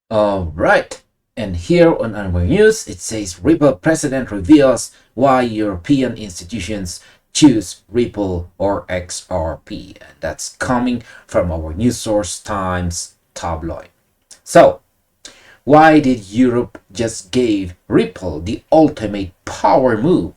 All right. And here on our news, it says Ripple president reveals why European institutions choose Ripple or XRP. And that's coming from our news source Times tabloid. So, why did Europe just give Ripple the ultimate power move?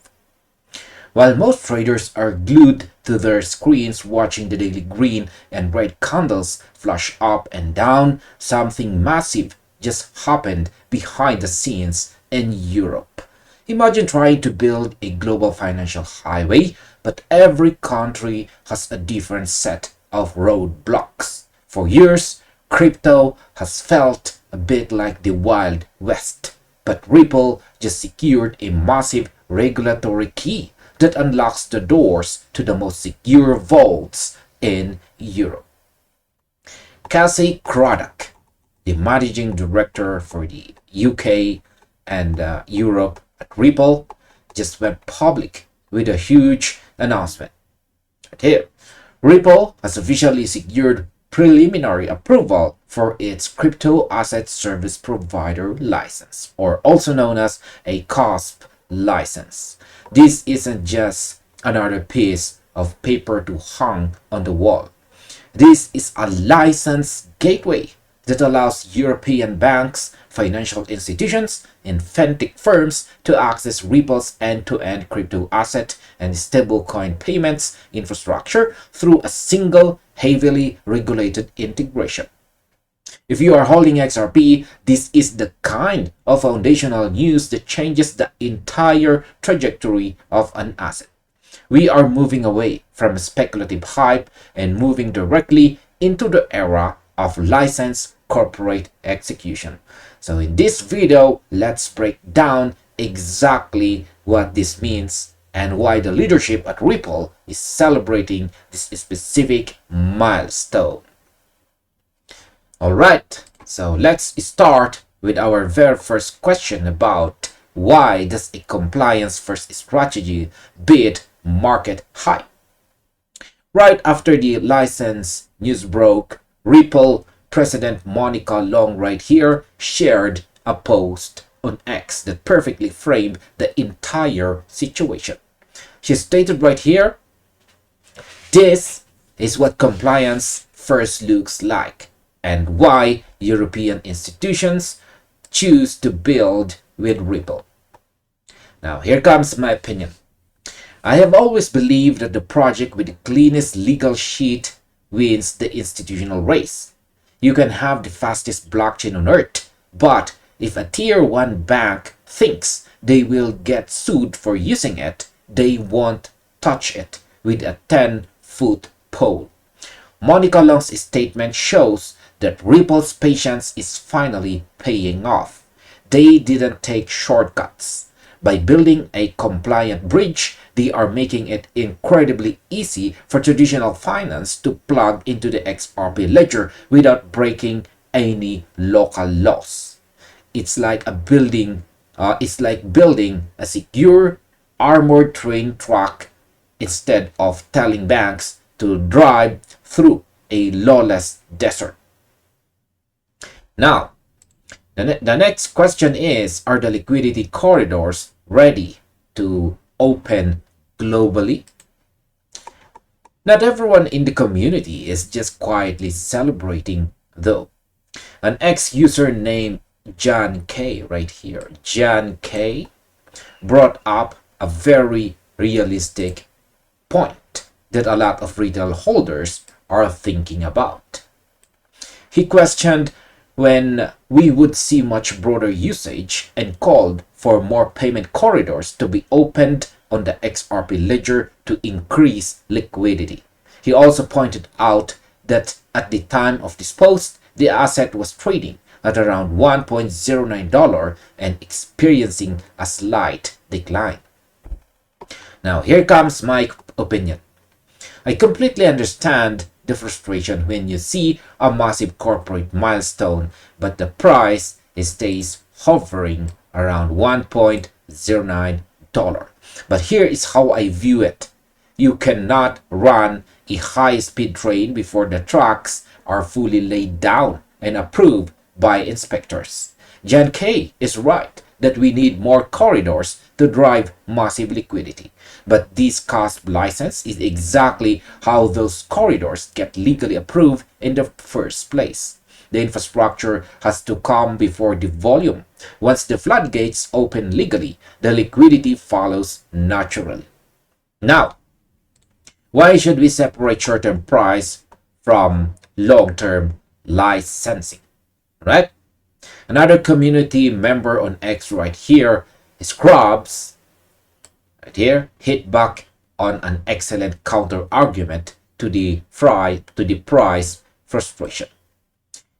While most traders are glued to their screens watching the daily green and red candles flash up and down, something massive just happened behind the scenes in Europe. Imagine trying to build a global financial highway, but every country has a different set of roadblocks. For years, crypto has felt a bit like the Wild West, but Ripple just secured a massive regulatory key that unlocks the doors to the most secure vaults in Europe. Cassie Craddock, the managing director for the UK and Europe at Ripple, just went public with a huge announcement. Right here, Ripple has officially secured preliminary approval for its crypto asset service provider license, or also known as a CASP license. This isn't just another piece of paper to hang on the wall. This is a license gateway that allows European banks, financial institutions, and fintech firms to access Ripple's end-to-end crypto asset and stablecoin payments infrastructure through a single, heavily regulated integration. If you are holding XRP, this is the kind of foundational news that changes the entire trajectory of an asset. We are moving away from speculative hype and moving directly into the era of licensed corporate execution. So in this video, let's break down exactly what this means and why the leadership at Ripple is celebrating this specific milestone. Alright, so let's start with our very first question about why does a compliance first strategy beat market hype? Right after the license news broke, Ripple President Monica Long right here shared a post on X that perfectly framed the entire situation. She stated right here, "This is what compliance first looks like and why European institutions choose to build with Ripple." Now, here comes my opinion. I have always believed that the project with the cleanest legal sheet wins the institutional race. You can have the fastest blockchain on earth, but if a tier 1 bank thinks they will get sued for using it, they won't touch it with a 10-foot pole. Monica Long's statement shows that Ripple's patience is finally paying off. They didn't take shortcuts. By building a compliant bridge, they are making it incredibly easy for traditional finance to plug into the XRP ledger without breaking any local laws. It's like building a secure armored train track instead of telling banks to drive through a lawless desert. Now, the next question is, are the liquidity corridors ready to open globally? Not everyone in the community is just quietly celebrating, though. An ex-user named John K, right here, John K, brought up a very realistic point that a lot of retail holders are thinking about. He questioned when we would see much broader usage and called for more payment corridors to be opened on the XRP ledger to increase liquidity. He also pointed out that at the time of this post, the asset was trading at around $1.09 and experiencing a slight decline. Now, here comes my opinion. I completely understand the frustration when you see a massive corporate milestone, but the price stays hovering around $1.09. But here is how I view it. You cannot run a high-speed train before the tracks are fully laid down and approved by inspectors. Jan K is right that we need more corridors to drive massive liquidity. But this CASP license is exactly how those corridors get legally approved in the first place. The infrastructure has to come before the volume. Once the floodgates open legally, the liquidity follows naturally. Now, why should we separate short-term price from long-term licensing? Right? Another community member on X right here, Scrubs, right here, hit back on an excellent counter argument to the price frustration.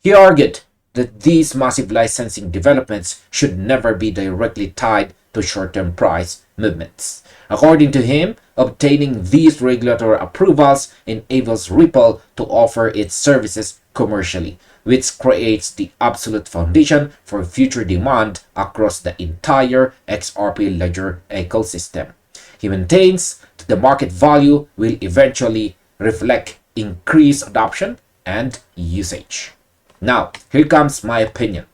He argued that these massive licensing developments should never be directly tied to short-term price movements. According to him, obtaining these regulatory approvals enables Ripple to offer its services commercially, which creates the absolute foundation for future demand across the entire XRP Ledger ecosystem. He maintains that the market value will eventually reflect increased adoption and usage. Now, here comes my opinion.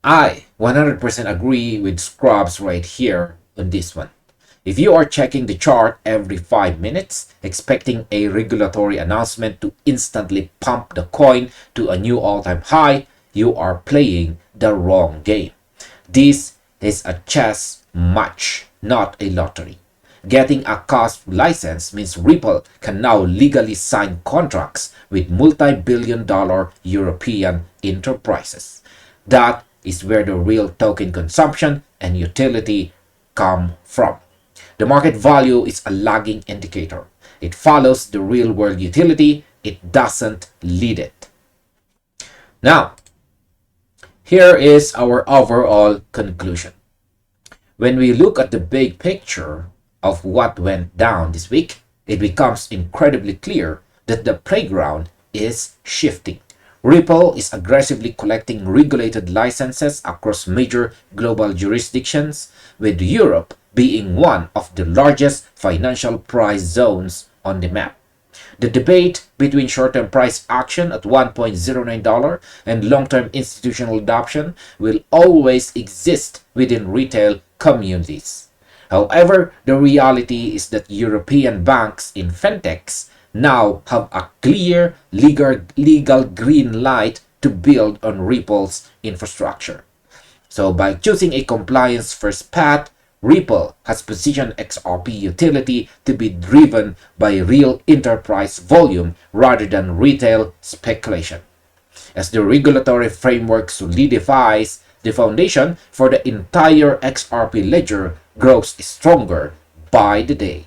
I 100% agree with Scrubs right here on this one. If you are checking the chart every 5 minutes, expecting a regulatory announcement to instantly pump the coin to a new all-time high, you are playing the wrong game. This is a chess match, not a lottery. Getting a CASP license means Ripple can now legally sign contracts with multi-billion-dollar European enterprises. That is where the real token consumption and utility come from. The market value is a lagging indicator. It follows the real-world utility. It doesn't lead it. Now, here is our overall conclusion. When we look at the big picture of what went down this week, it becomes incredibly clear that the playground is shifting. Ripple is aggressively collecting regulated licenses across major global jurisdictions, with Europe being one of the largest financial price zones on the map. The debate between short-term price action at $1.09 and long-term institutional adoption will always exist within retail communities. However, the reality is that European banks in fintechs now have a clear legal green light to build on Ripple's infrastructure. So by choosing a compliance-first path, Ripple has positioned XRP utility to be driven by real enterprise volume rather than retail speculation. As the regulatory framework solidifies, the foundation for the entire XRP ledger grows stronger by the day.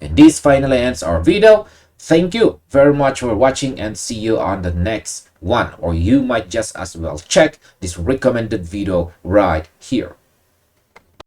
And this finally ends our video. Thank you very much for watching and see you on the next one. Or you might just as well check this recommended video right here.